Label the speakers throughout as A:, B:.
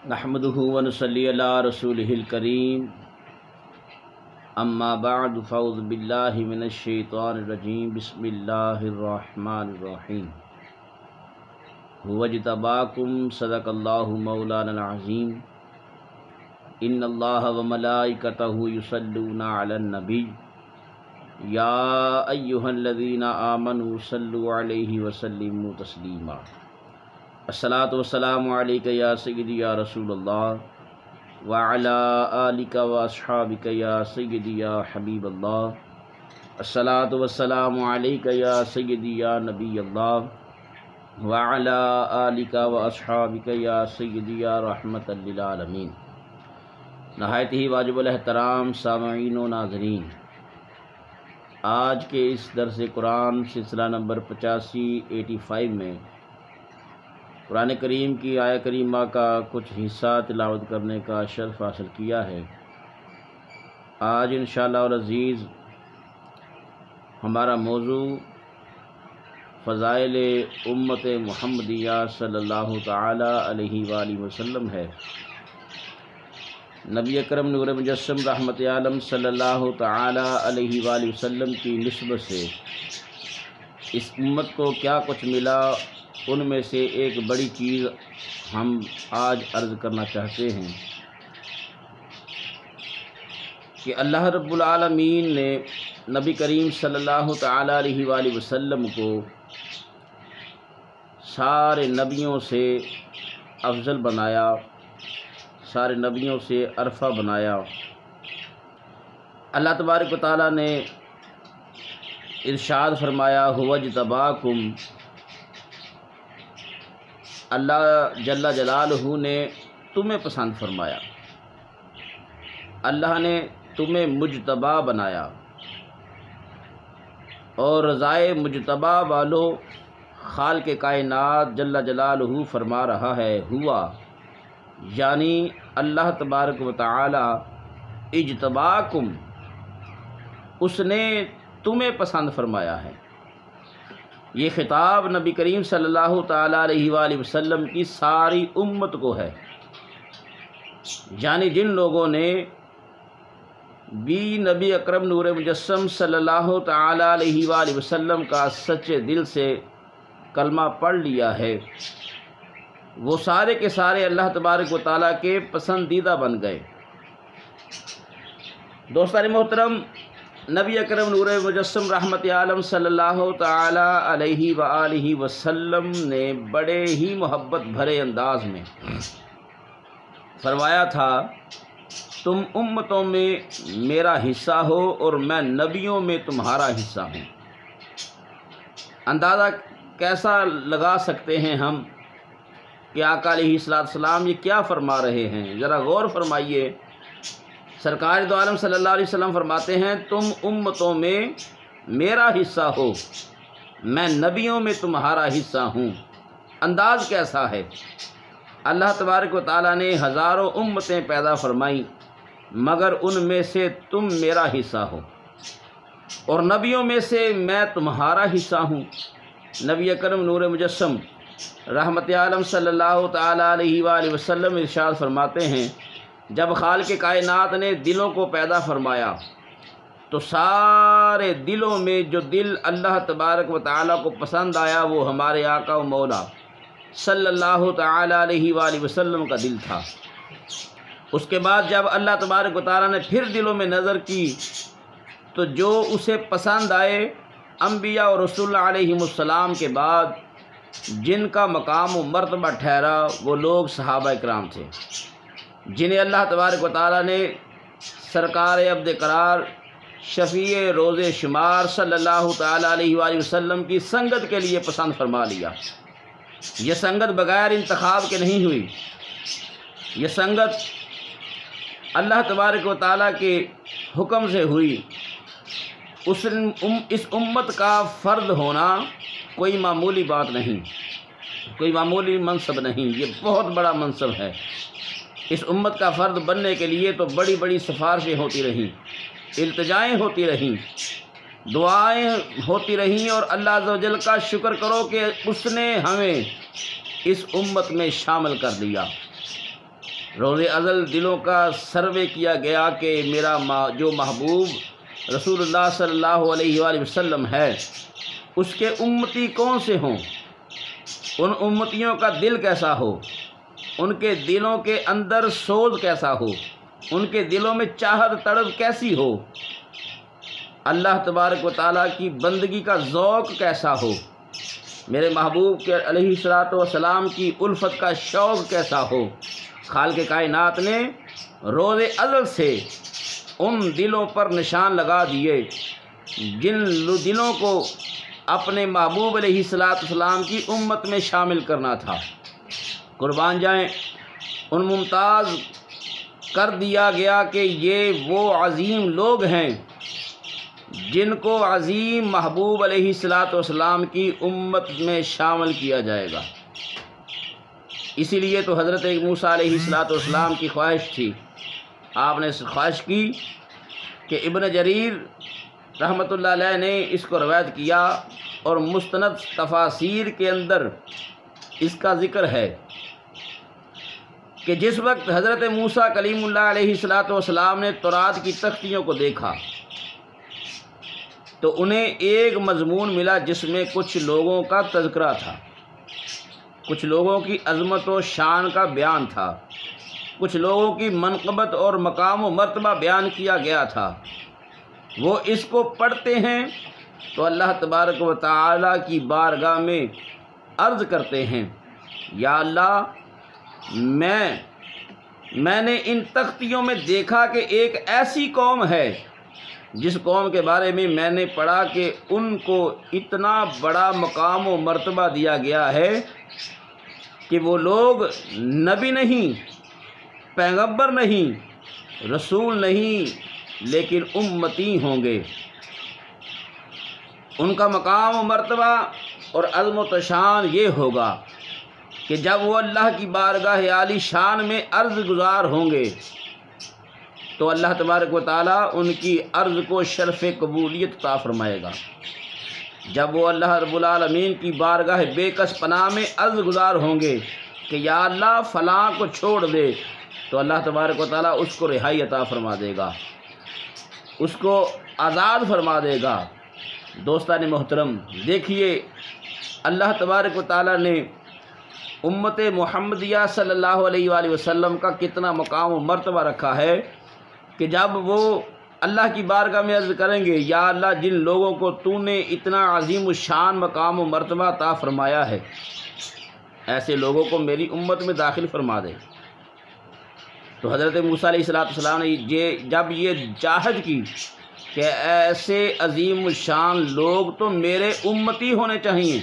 A: نحمدہ ونصلی علی رسولہ الکریم اما بعد فاعوذ باللہ من الشیطان الرجیم بسم اللہ الرحمن الرحیم هو اجتباکم صدق اللہ مولانا العظیم ان اللہ وملائکتہ یصلون علی النبی یا ایہا الذین آمنوا صلوا علیہ وسلموا تسلیما الصلاۃ والسلام علیک یا سیدی یا رسول اللہ وعلی آلک واصحابک یا سیدی یا حبیب اللہ الصلاۃ والسلام علیک یا سیدی یا نبی اللہ وعلی آلک واصحابک یا سیدی یا رحمت للعالمین۔ نہایت ہی واجب الاحترام سامعین و ناظرین، آج کے اس درس قرآن سلسلہ نمبر 85 میں قرآن کریم کی آیہ کریمہ کا کچھ حصہ تلاوت کرنے کا شرف حاصل کیا ہے۔ آج انشاءاللہ العزیز ہمارا موضوع فضائل امت محمدیہ صلی اللہ تعالی علیہ وآلہ وسلم ہے۔ نبی اکرم نور مجسم رحمت عالم صلی اللہ تعالی علیہ وآلہ وسلم کی نسبت سے اس امت کو کیا کچھ ملا، ان میں سے ایک بڑی چیز ہم آج عرض کرنا چاہتے ہیں کہ اللہ رب العالمین نے نبی کریم صلی اللہ تعالی علیہ وآلہ وسلم کو سارے نبیوں سے افضل بنایا، سارے نبیوں سے عرفہ بنایا۔ اللہ تبارک و تعالیٰ نے ارشاد فرمایا هو اجتباکم، اللہ جل جلالہ نے تمہیں پسند فرمایا، اللہ نے تمہیں مجتبی بنایا، اور رضائے مجتبی والو خالق کائنات جل جلالہ فرما رہا ہے ہوا، یعنی اللہ تبارک و تعالی اجتباکم، اس نے تمہیں پسند فرمایا ہے۔ یہ خطاب نبی کریم صلی اللہ تعالی علیہ وآلہ وسلم کی ساری امت کو ہے، یعنی جن لوگوں نے بھی نبی اکرم نور مجسم صلی اللہ تعالی علیہ وآلہ وسلم کا سچے دل سے کلمہ پڑھ لیا ہے، وہ سارے کے سارے اللہ تبارک و تعالیٰ کے پسندیدہ بن گئے۔ دوستان محترم، نبی اکرم نور مجسم رحمت عالم صلی اللہ تعالی علیہ وآلہ وسلم نے بڑے ہی محبت بھرے انداز میں فرمایا تھا تم امتوں میں میرا حصہ ہو اور میں نبیوں میں تمہارا حصہ ہوں۔ اندازہ کیسا لگا سکتے ہیں ہم کہ آقا علیہ السلام یہ کیا فرما رہے ہیں؟ ذرا غور فرمائیے۔ سرکار دو عالم صلی اللہ علیہ وسلم فرماتے ہیں تم امتوں میں میرا حصہ ہو، میں نبیوں میں تمہارا حصہ ہوں۔ انداز کیسا ہے؟ اللہ تبارک و تعالیٰ نے ہزاروں امتیں پیدا فرمائیں، مگر ان میں سے تم میرا حصہ ہو، اور نبیوں میں سے میں تمہارا حصہ ہوں۔ نبی اکرم نور مجسم رحمت عالم صلی اللہ تعالی علیہ وآلہ وسلم ارشاد فرماتے ہیں جب خالق کائنات نے دلوں کو پیدا فرمایا تو سارے دلوں میں جو دل اللہ تبارک و تعالیٰ کو پسند آیا وہ ہمارے آقا و مولا صلی اللہ تعالی علیہ وآلہ وسلم کا دل تھا۔ اس کے بعد جب اللہ تبارک و تعالیٰ نے پھر دلوں میں نظر کی تو جو اسے پسند آئے انبیاء اور رسول علیہم السلام کے بعد جن کا مقام و مرتبہ ٹھہرا وہ لوگ صحابہ اکرام تھے، جنہیں اللہ تبارک و تعالیٰ نے سرکار عبد قرار شفیع روز شمار صلی اللہ تعالی علیہ وآلہ وسلم کی سنگت کے لیے پسند فرما لیا۔ یہ سنگت بغیر انتخاب کے نہیں ہوئی، یہ سنگت اللہ تبارک و تعالیٰ کے حکم سے ہوئی۔ اس امت کا فرد ہونا کوئی معمولی بات نہیں، کوئی معمولی منصب نہیں، یہ بہت بڑا منصب ہے۔ اس امت کا فرد بننے کے لیے تو بڑی بڑی سفارشیں ہوتی رہیں، التجائیں ہوتی رہیں، دعائیں ہوتی رہیں، اور اللہ عز و جل کا شکر کرو کہ اس نے ہمیں اس امت میں شامل کر دیا۔ روز ازل دلوں کا سروے کیا گیا کہ میرا جو محبوب رسول اللہ صلی اللہ علیہ وآلہ وسلم ہے اس کے امتی کون سے ہوں، ان امتیوں کا دل کیسا ہو، ان کے دلوں کے اندر سوز کیسا ہو، ان کے دلوں میں چاہت تڑپ کیسی ہو، اللہ تبارک و تعالیٰ کی بندگی کا ذوق کیسا ہو، میرے محبوب کے علیہ الصلوۃ والسلام کی الفت کا شوق کیسا ہو۔ خالق کائنات نے روز ازل سے ان دلوں پر نشان لگا دیے جن دلوں کو اپنے محبوب علیہ الصلوۃ والسلام کی امت میں شامل کرنا تھا۔ قربان جائیں، ان ممتاز کر دیا گیا کہ یہ وہ عظیم لوگ ہیں جن کو عظیم محبوب علیہ الصلوۃ والسلام کی امت میں شامل کیا جائے گا۔ اسی لیے تو حضرت موسیٰ علیہ الصلوۃ والسلام کی خواہش تھی، آپ نے خواہش کی کہ ابن جریر رحمۃ اللہ علیہ نے اس کو روایت کیا اور مستند تفاسیر کے اندر اس کا ذکر ہے کہ جس وقت حضرت موسیٰ کلیم اللہ علیہ الصلوۃ والسلام نے تورات کی تختیوں کو دیکھا تو انہیں ایک مضمون ملا جس میں کچھ لوگوں کا تذکرہ تھا، کچھ لوگوں کی عظمت و شان کا بیان تھا، کچھ لوگوں کی منقبت اور مقام و مرتبہ بیان کیا گیا تھا۔ وہ اس کو پڑھتے ہیں تو اللہ تبارک و تعالیٰ کی بارگاہ میں عرض کرتے ہیں، یا اللہ میں نے ان تختیوں میں دیکھا کہ ایک ایسی قوم ہے جس قوم کے بارے میں میں نے پڑھا کہ ان کو اتنا بڑا مقام و مرتبہ دیا گیا ہے کہ وہ لوگ نبی نہیں، پیغمبر نہیں، رسول نہیں، لیکن امتی ہوں گے۔ ان کا مقام و مرتبہ اور عظمت و شان یہ ہوگا کہ جب وہ اللہ کی بارگاہ عالی شان میں عرض گزار ہوں گے تو اللہ تبارک و تعالیٰ ان کی عرض کو شرف قبولیت عطا فرمائے گا۔ جب وہ اللہ رب العالمین کی بارگاہ بے کس پناہ میں عرض گزار ہوں گے کہ یا اللہ فلاں کو چھوڑ دے تو اللہ تبارک و تعالیٰ اس کو رہائی عطا فرما دے گا، اس کو آزاد فرما دے گا۔ دوستان محترم، دیکھیے اللہ تبارک و تعالیٰ نے امت محمدیہ صلی اللہ علیہ وآلہ وسلم کا کتنا مقام و مرتبہ رکھا ہے کہ جب وہ اللہ کی بارگاہ میں عرض کریں گے یا اللہ جن لوگوں کو تو نے اتنا عظیم الشان مقام و مرتبہ عطا فرمایا ہے ایسے لوگوں کو میری امت میں داخل فرما دے، تو حضرت موسیٰ علیہ السلام نے جب یہ چاہت کی کہ ایسے عظیم الشان لوگ تو میرے امتی ہونے چاہیے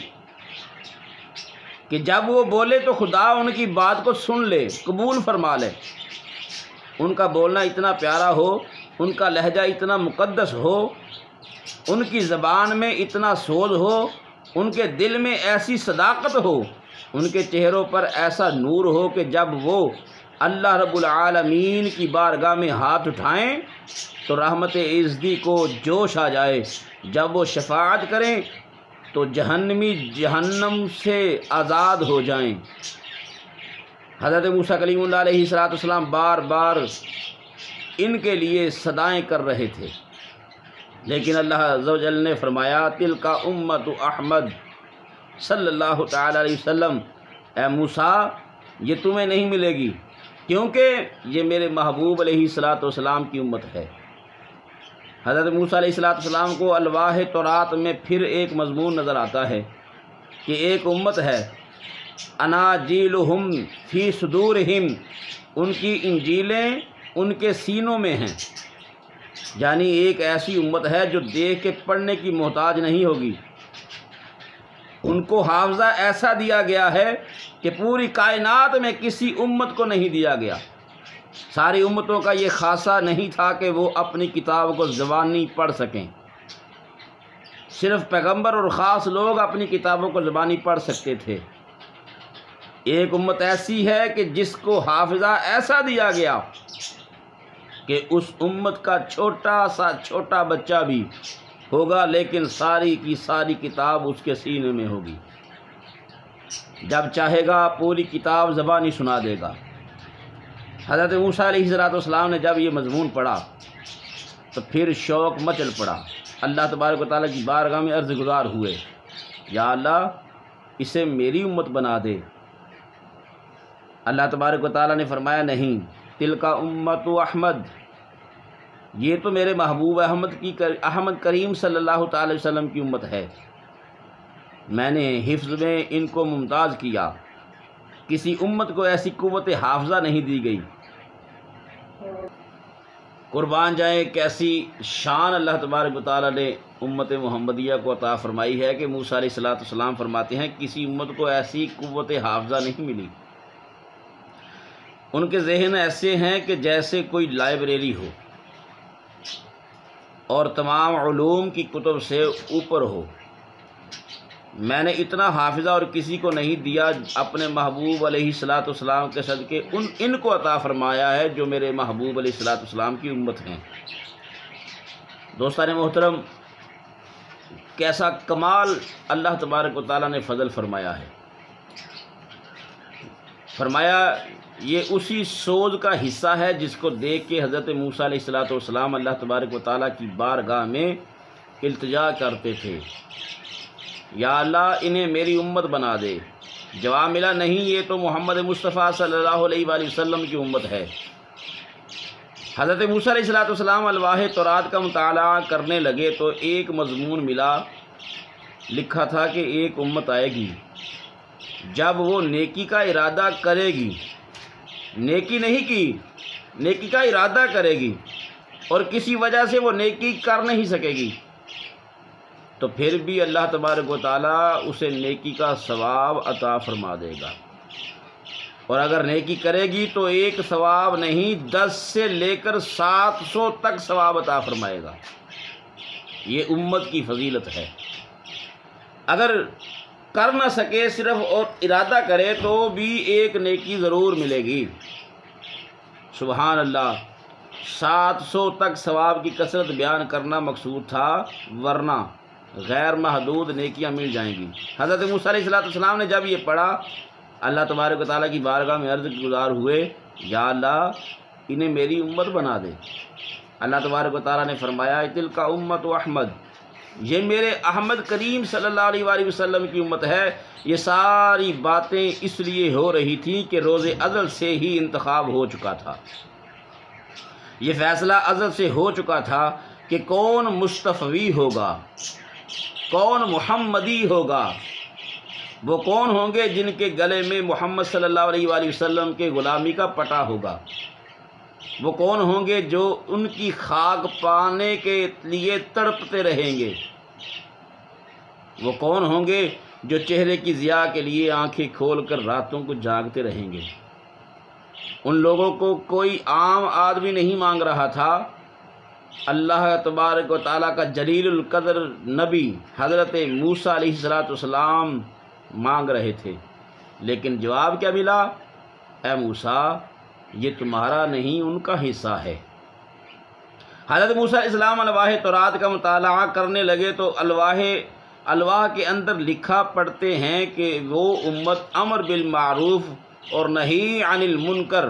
A: کہ جب وہ بولے تو خدا ان کی بات کو سن لے، قبول فرما لے، ان کا بولنا اتنا پیارا ہو، ان کا لہجہ اتنا مقدس ہو، ان کی زبان میں اتنا سوز ہو، ان کے دل میں ایسی صداقت ہو، ان کے چہروں پر ایسا نور ہو کہ جب وہ اللہ رب العالمین کی بارگاہ میں ہاتھ اٹھائیں تو رحمت عزتی کو جوش آ جائے، جب وہ شفاعت کریں تو جہنمی جہنم سے آزاد ہو جائیں۔ حضرت موسیٰ کلیم اللہ علیہ السلام بار بار ان کے لیے صدائیں کر رہے تھے، لیکن اللہ عز و جل نے فرمایا تلک امت احمد صلی اللہ تعالی علیہ وسلم، اے موسیٰ یہ تمہیں نہیں ملے گی کیونکہ یہ میرے محبوب علیہ السلام کی امت ہے۔ حضرت موسیٰ علیہ السلام کو الواح تورات میں پھر ایک مضمون نظر آتا ہے کہ ایک امت ہے اناجیلہم فی صدورہم، ان کی انجیلیں ان کے سینوں میں ہیں، یعنی ایک ایسی امت ہے جو دیکھ کے پڑھنے کی محتاج نہیں ہوگی، ان کو حافظہ ایسا دیا گیا ہے کہ پوری کائنات میں کسی امت کو نہیں دیا گیا۔ ساری امتوں کا یہ خاصہ نہیں تھا کہ وہ اپنی کتاب کو زبانی پڑھ سکیں، صرف پیغمبر اور خاص لوگ اپنی کتابوں کو زبانی پڑھ سکتے تھے۔ ایک امت ایسی ہے کہ جس کو حافظہ ایسا دیا گیا کہ اس امت کا چھوٹا سا چھوٹا بچہ بھی ہوگا لیکن ساری کی ساری کتاب اس کے سینے میں ہوگی، جب چاہے گا پوری کتاب زبانی سنا دے گا۔ حضرت موسیٰ علیہ السلام نے جب یہ مضمون پڑھا تو پھر شوق مچل پڑا، اللہ تبارک و تعالیٰ کی بارگاہ میں عرض گزار ہوئے، یا اللہ اسے میری امت بنا دے۔ اللہ تبارک و تعالیٰ نے فرمایا نہیں، تلک امت احمد، یہ تو میرے محبوب احمد کریم صلی اللہ تعالی وسلم کی امت ہے، میں نے حفظ میں ان کو ممتاز کیا، کسی امت کو ایسی قوت حافظہ نہیں دی گئی۔ قربان جائیں کیسی شان اللہ تبارک و تعالیٰ نے امت محمدیہ کو عطا فرمائی ہے کہ موسیٰ علیہ السلام فرماتے ہیں کسی امت کو ایسی قوت حافظہ نہیں ملی۔ ان کے ذہن ایسے ہیں کہ جیسے کوئی لائبریری ہو اور تمام علوم کی کتب سے اوپر ہو۔ میں نے اتنا حافظہ اور کسی کو نہیں دیا، اپنے محبوب علیہ السلام کے صدقے ان کو عطا فرمایا ہے جو میرے محبوب علیہ السلام کی امت ہیں۔ دوستان محترم، کیسا کمال اللہ تبارک و تعالیٰ نے فضل فرمایا ہے۔ فرمایا یہ اسی سوز کا حصہ ہے جس کو دیکھ کے حضرت موسیٰ علیہ السلام اللہ تبارک و تعالیٰ کی بارگاہ میں التجا کرتے تھے، یا اللہ انہیں میری امت بنا دے۔ جواب ملا نہیں، یہ تو محمد مصطفیٰ صلی اللہ علیہ وآلہ وسلم کی امت ہے۔ حضرت موسیٰ علیہ السلام الواح تورات کا مطالعہ کرنے لگے تو ایک مضمون ملا، لکھا تھا کہ ایک امت آئے گی جب وہ نیکی کا ارادہ کرے گی، نیکی نہیں کی، نیکی کا ارادہ کرے گی اور کسی وجہ سے وہ نیکی کر نہیں سکے گی، تو پھر بھی اللہ تبارک و تعالیٰ اسے نیکی کا ثواب عطا فرما دے گا، اور اگر نیکی کرے گی تو ایک ثواب نہیں 10 سے لے کر 700 تک ثواب عطا فرمائے گا۔ یہ امت کی فضیلت ہے۔ اگر کر نہ سکے صرف اور ارادہ کرے تو بھی ایک نیکی ضرور ملے گی۔ سبحان اللہ، 700 تک ثواب کی کثرت بیان کرنا مقصود تھا، ورنہ غیر محدود نیکیاں مل جائیں گی۔ حضرت موسیٰ علیہ السلام نے جب یہ پڑھا، اللہ تبارک و تعالیٰ کی بارگاہ میں عرض گزار ہوئے، یا اللہ انہیں میری امت بنا دے۔ اللہ تبارک و تعالیٰ نے فرمایا تلک امت احمد، یہ میرے احمد کریم صلی اللہ علیہ وآلہ وسلم کی امت ہے۔ یہ ساری باتیں اس لیے ہو رہی تھیں کہ روز ازل سے ہی انتخاب ہو چکا تھا، یہ فیصلہ ازل سے ہو چکا تھا کہ کون مصطفی ہوگا، کون محمدی ہوگا، وہ کون ہوں گے جن کے گلے میں محمد صلی اللہ علیہ وآلہ وسلم کے غلامی کا پٹا ہوگا، وہ کون ہوں گے جو ان کی خاک پانے کے لیے تڑپتے رہیں گے، وہ کون ہوں گے جو چہرے کی ضیاء کے لیے آنکھیں کھول کر راتوں کو جاگتے رہیں گے۔ ان لوگوں کو کوئی عام آدمی نہیں مانگ رہا تھا، اللہ تبارک و تعالیٰ کا جلیل القدر نبی حضرت موسیٰ علیہ السلام مانگ رہے تھے، لیکن جواب کیا ملا؟ اے موسیٰ یہ تمہارا نہیں ان کا حصہ ہے۔ حضرت موسیٰ علیہ السلام الواح تورات کا مطالعہ کرنے لگے تو الواح کے اندر لکھا پڑھتے ہیں کہ وہ امت امر بالمعروف اور نہی عن المنکر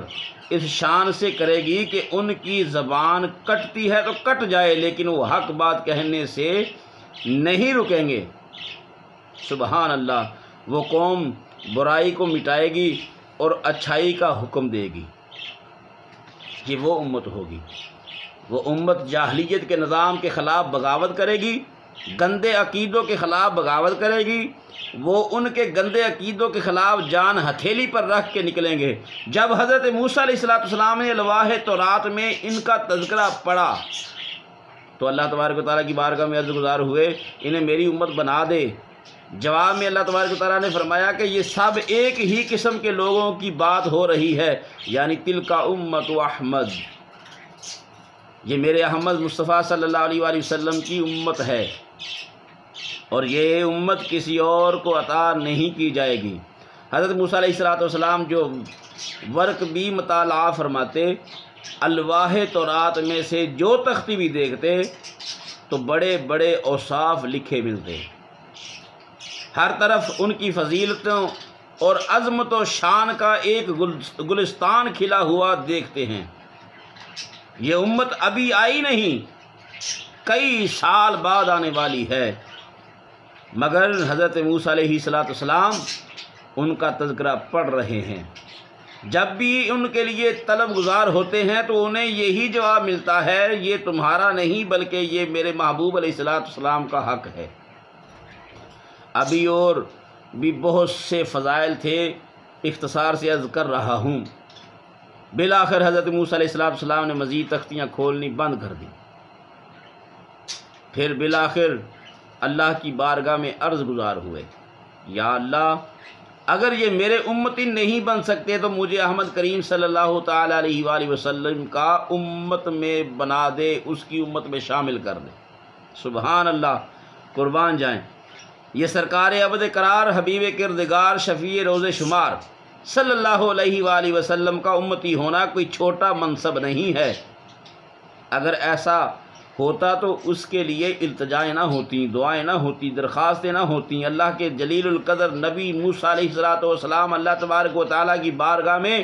A: اس شان سے کرے گی کہ ان کی زبان کٹتی ہے تو کٹ جائے، لیکن وہ حق بات کہنے سے نہیں رکیں گے۔ سبحان اللہ، وہ قوم برائی کو مٹائے گی اور اچھائی کا حکم دے گی، یہ وہ امت ہوگی۔ وہ امت جاہلیت کے نظام کے خلاف بغاوت کرے گی، گندے عقیدوں کے خلاف بغاوت کرے گی، وہ ان کے گندے عقیدوں کے خلاف جان ہتھیلی پر رکھ کے نکلیں گے۔ جب حضرت موسیٰ علیہ السلام نے الواح تورات میں ان کا تذکرہ پڑھا تو اللہ تبارک و تعالیٰ کی بارگاہ میں عرض گزار ہوئے انہیں میری امت بنا دے۔ جواب میں اللہ تبارک و تعالیٰ نے فرمایا کہ یہ سب ایک ہی قسم کے لوگوں کی بات ہو رہی ہے، یعنی تلک امت احمد، یہ میرے احمد مصطفیٰ صلی اللہ علیہ وآلہ وسلم کی امت ہے، اور یہ امت کسی اور کو عطا نہیں کی جائے گی۔ حضرت موسیٰ علیہ السلام جو ورق بھی مطالعہ فرماتے، الواح تورات میں سے جو تختی بھی دیکھتے تو بڑے بڑے اوصاف لکھے ملتے، ہر طرف ان کی فضیلتوں اور عظمت و شان کا ایک گلستان کھلا ہوا دیکھتے ہیں۔ یہ امت ابھی آئی نہیں، کئی سال بعد آنے والی ہے، مگر حضرت موسیٰ علیہ السلام ان کا تذکرہ پڑھ رہے ہیں۔ جب بھی ان کے لیے طلب گزار ہوتے ہیں تو انہیں یہی جواب ملتا ہے، یہ تمہارا نہیں بلکہ یہ میرے محبوب علیہ السلام کا حق ہے۔ ابھی اور بھی بہت سے فضائل تھے، اختصار سے عرض کر رہا ہوں۔ بالآخر حضرت موسیٰ علیہ السلام نے مزید تختیاں کھولنی بند کر دیں۔ پھر بالآخر اللہ کی بارگاہ میں عرض گزار ہوئے، یا اللہ، اگر یہ میرے امتی نہیں بن سکتے تو مجھے احمد کریم صلی اللہ تعالیٰ علیہ وآلہ وسلم کا امت میں بنا دے، اس کی امت میں شامل کر دے۔ سبحان اللہ، قربان جائیں۔ یہ سرکار ابد قرار، حبیب کردگار، شفیع روز شمار صلی اللہ علیہ وآلہ وسلم کا امتی ہونا کوئی چھوٹا منصب نہیں ہے۔ اگر ایسا ہوتا تو اس کے لیے التجائیں نہ ہوتیں، دعائیں نہ ہوتیں، درخواستیں نہ ہوتیں۔ اللہ کے جلیل القدر نبی موسیٰ علیہ السلام اللہ تبارک و تعالیٰ کی بارگاہ میں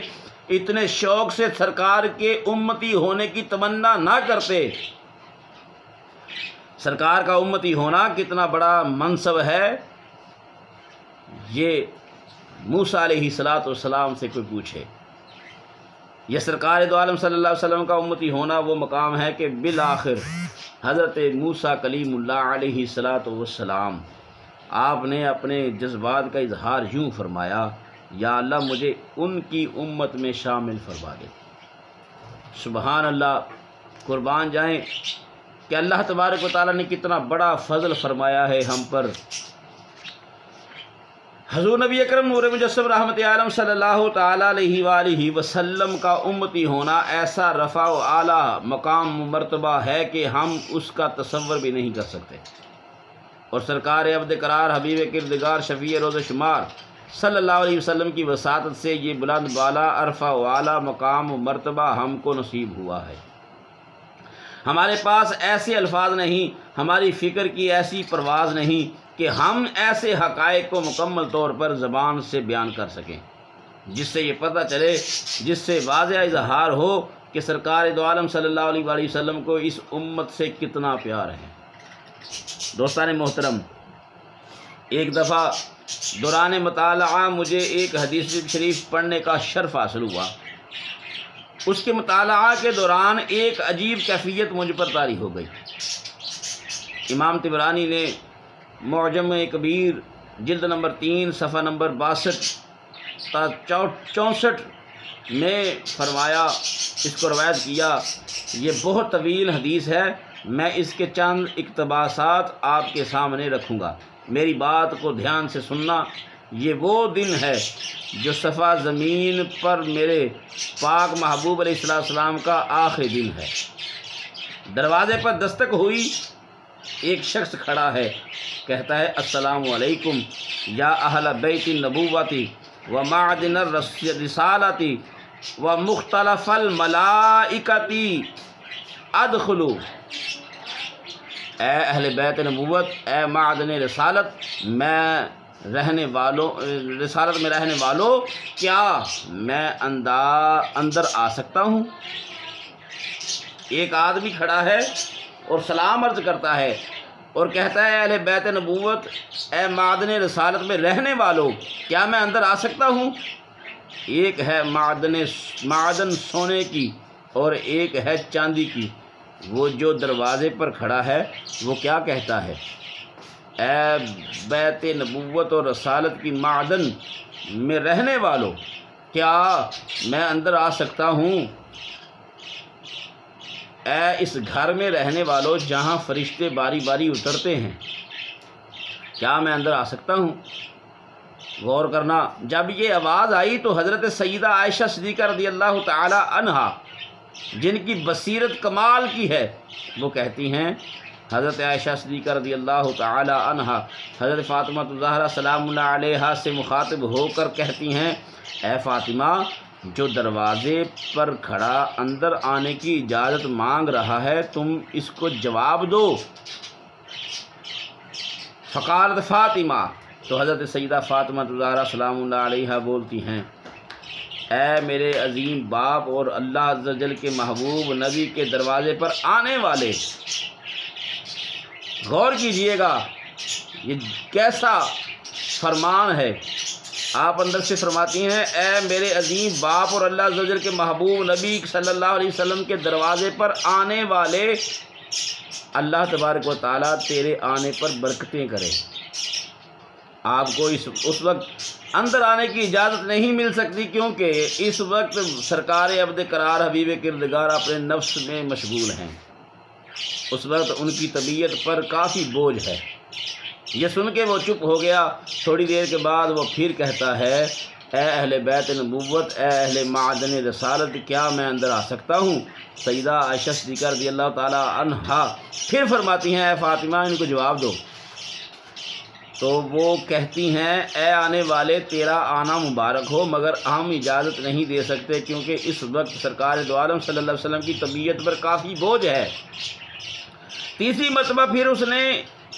A: اتنے شوق سے سرکار کے امتی ہونے کی تمنا نہ کرتے۔ سرکار کا امتی ہونا کتنا بڑا منصب ہے، یہ موسیٰ علیہ السلام سے کوئی پوچھے۔ یہ سرکار دو عالم صلی اللہ علیہ وسلم کا امتی ہونا وہ مقام ہے کہ بالآخر حضرت موسیٰ کلیم اللہ علیہ السلام آپ نے اپنے جذبات کا اظہار یوں فرمایا، یا اللہ مجھے ان کی امت میں شامل فرما دے۔ سبحان اللہ، قربان جائیں کہ اللہ تبارک و تعالیٰ نے کتنا بڑا فضل فرمایا ہے ہم پر۔ حضور نبی اکرم نور مجسم رحمت عالم صلی اللہ تعالیٰ علیہ وآلہ وسلم کا امتی ہونا ایسا رفع و اعلیٰ مقام و مرتبہ ہے کہ ہم اس کا تصور بھی نہیں کر سکتے، اور سرکار عبد قرار، حبیب کردگار، شفیع روز شمار صلی اللہ علیہ وسلم کی وساطت سے یہ بلند بالا عرفہ و اعلیٰ مقام و مرتبہ ہم کو نصیب ہوا ہے۔ ہمارے پاس ایسے الفاظ نہیں، ہماری فکر کی ایسی پرواز نہیں کہ ہم ایسے حقائق کو مکمل طور پر زبان سے بیان کر سکیں جس سے یہ پتہ چلے، جس سے واضح اظہار ہو کہ سرکار دو عالم صلی اللہ علیہ وآلہ وسلم کو اس امت سے کتنا پیار ہے۔ دوستان محترم، ایک دفعہ دوران مطالعہ مجھے ایک حدیث شریف پڑھنے کا شرف حاصل ہوا۔ اس کے مطالعہ کے دوران ایک عجیب کیفیت مجھ پر طاری ہو گئی۔ امام طبرانی نے معجم کبیر جلد نمبر 3 صفحہ نمبر 62 تا 64 میں فرمایا، اس کو روایت کیا۔ یہ بہت طویل حدیث ہے، میں اس کے چند اقتباسات آپ کے سامنے رکھوں گا، میری بات کو دھیان سے سننا۔ یہ وہ دن ہے جو صفحہ زمین پر میرے پاک محبوب علیہ السلام کا آخری دن ہے۔ دروازے پر دستک ہوئی، ایک شخص کھڑا ہے، کہتا ہے، السلام علیکم یا اہل بیت النبوتی و معدن الرسالتی و مختلف الملائکتی ادخلو۔ اے اہل بیت نبوت، اے معدن رسالت رسالت میں رہنے والوں، کیا میں اندر آ سکتا ہوں؟ ایک آدمی کھڑا ہے اور سلام عرض کرتا ہے اور کہتا ہے، اہل بیت نبوت، اے معدن رسالت میں رہنے والوں، کیا میں اندر آ سکتا ہوں؟ ایک ہے معدن سونے کی اور ایک ہے چاندی کی۔ وہ جو دروازے پر کھڑا ہے وہ کیا کہتا ہے؟ اے بیت نبوت اور رسالت کی معدن میں رہنے والوں، کیا میں اندر آ سکتا ہوں؟ اے اس گھر میں رہنے والوں جہاں فرشتے باری باری اترتے ہیں، کیا میں اندر آ سکتا ہوں؟ غور کرنا، جب یہ آواز آئی تو حضرت سیدہ عائشہ صدیقہ رضی اللہ تعالی عنہا، جن کی بصیرت کمال کی ہے، وہ کہتی ہیں، حضرت عائشہ صدیقہ رضی اللہ تعالی عنہا حضرت فاطمہ الزہرا سلام اللہ علیہا سے مخاطب ہو کر کہتی ہیں، اے فاطمہ، جو دروازے پر کھڑا اندر آنے کی اجازت مانگ رہا ہے، تم اس کو جواب دو۔ فقالت فاطمہ، تو حضرت سیدہ فاطمہ الزہرا سلام اللہ علیہا بولتی ہیں، اے میرے عظیم باپ اور اللہ عز و جل کے محبوب نبی کے دروازے پر آنے والے، غور کیجئے گا یہ کیسا فرمان ہے۔ آپ اندر سے فرماتی ہیں، اے میرے عظیم باپ اور اللہ عز و جل کے محبوب نبی صلی اللہ علیہ وسلم کے دروازے پر آنے والے، اللہ تبارک و تعالیٰ تیرے آنے پر برکتیں کرے۔ آپ کو اس وقت اندر آنے کی اجازت نہیں مل سکتی، کیونکہ اس وقت سرکار عبد قرار حبیب کردگار اپنے نفس میں مشغول ہیں، اس وقت ان کی طبیعت پر کافی بوجھ ہے۔ یہ سن کے وہ چپ ہو گیا۔ تھوڑی دیر کے بعد وہ پھر کہتا ہے، اے اہل بیت نبوت، اے اہل معدن رسالت، کیا میں اندر آ سکتا ہوں؟ سیدہ عائشہ صدیقہ رضی اللہ تعالی عنہا پھر فرماتی ہیں، اے فاطمہ ان کو جواب دو۔ تو وہ کہتی ہیں، اے آنے والے تیرا آنا مبارک ہو، مگر ہم اجازت نہیں دے سکتے، کیونکہ اس وقت سرکار دو عالم صلی اللہ علیہ وسلم کی طبیعت پر کافی بوجھ ہے۔ تیسری مرتبہ پھر اس نے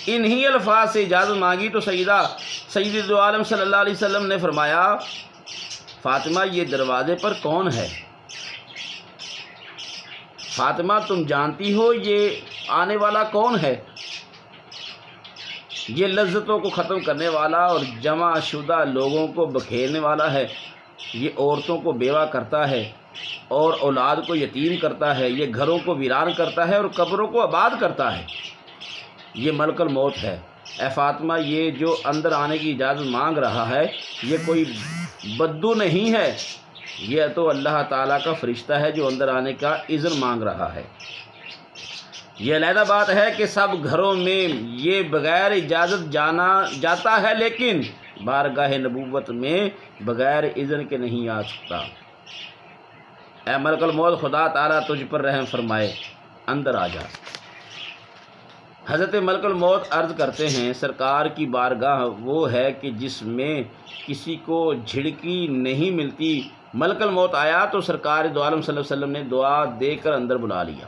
A: انہی الفاظ سے اجازت مانگی تو سید دو عالم صلی اللہ علیہ وسلم نے فرمایا، فاطمہ یہ دروازے پر کون ہے؟ فاطمہ تم جانتی ہو یہ آنے والا کون ہے؟ یہ لذتوں کو ختم کرنے والا اور جمع شدہ لوگوں کو بکھیرنے والا ہے، یہ عورتوں کو بیوہ کرتا ہے اور اولاد کو یتیم کرتا ہے، یہ گھروں کو ویران کرتا ہے اور قبروں کو آباد کرتا ہے، یہ ملک الموت ہے۔ اے فاطمہ یہ جو اندر آنے کی اجازت مانگ رہا ہے یہ کوئی بدو نہیں ہے، یہ تو اللہ تعالیٰ کا فرشتہ ہے جو اندر آنے کا اذن مانگ رہا ہے۔ یہ علیحدہ بات ہے کہ سب گھروں میں یہ بغیر اجازت جاتا ہے، لیکن بارگاہ نبوت میں بغیر اذن کے نہیں آ سکتا۔ اے ملک الموت خدا تعالیٰ تجھ پر رحم فرمائے، اندر آ جا۔ حضرت ملک الموت عرض کرتے ہیں، سرکار کی بارگاہ وہ ہے کہ جس میں کسی کو جھڑکی نہیں ملتی۔ ملک الموت آیا تو سرکار دو عالم صلی اللہ علیہ وسلم نے دعا دے کر اندر بلا لیا۔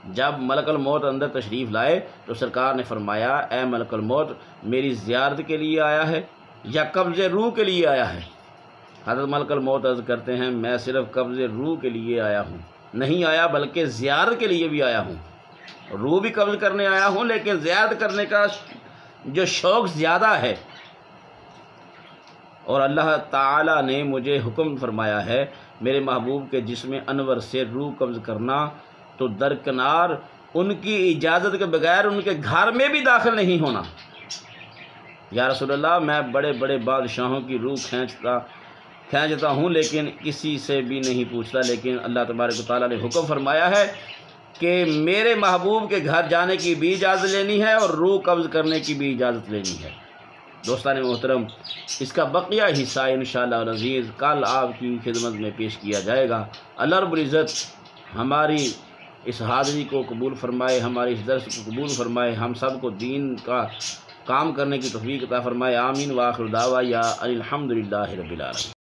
A: جب ملک الموت اندر تشریف لائے تو سرکار نے فرمایا، اے ملک الموت میری زیارت کے لیے آیا ہے یا قبض روح کے لیے آیا ہے؟ حضرت ملک الموت عرض کرتے ہیں، میں صرف قبض روح کے لیے آیا ہوں، نہیں آیا بلکہ زیارت کے لیے بھی آیا ہوں۔ روح بھی قبض کرنے آیا ہوں، لیکن زیارت کرنے کا جو شوق زیادہ ہے، اور اللہ تعالیٰ نے مجھے حکم فرمایا ہے میرے محبوب کے جسم انور سے روح قبض کرنا، تو درکنار ان کی اجازت کے بغیر ان کے گھر میں بھی داخل نہیں ہونا۔ یا رسول اللہ میں بڑے بڑے بادشاہوں کی روح کھینچتا ہوں لیکن کسی سے بھی نہیں پوچھتا، لیکن اللہ تبارک و تعالیٰ نے حکم فرمایا ہے کہ میرے محبوب کے گھر جانے کی بھی اجازت لینی ہے اور روح قبض کرنے کی بھی اجازت لینی ہے۔ دوستان محترم، اس کا بقیہ حصہ انشاءاللہ العزیز کل آپ کی خدمت میں پیش کیا جائے گا۔ اللہ رب العزت ہماری اس حاضری کو قبول فرمائے، ہمارے اس درس کو قبول فرمائے، ہم سب کو دین کا کام کرنے کی توفیق عطا فرمائے۔ آمین۔ وآخر دعوانا الحمدللہ رب العالمین۔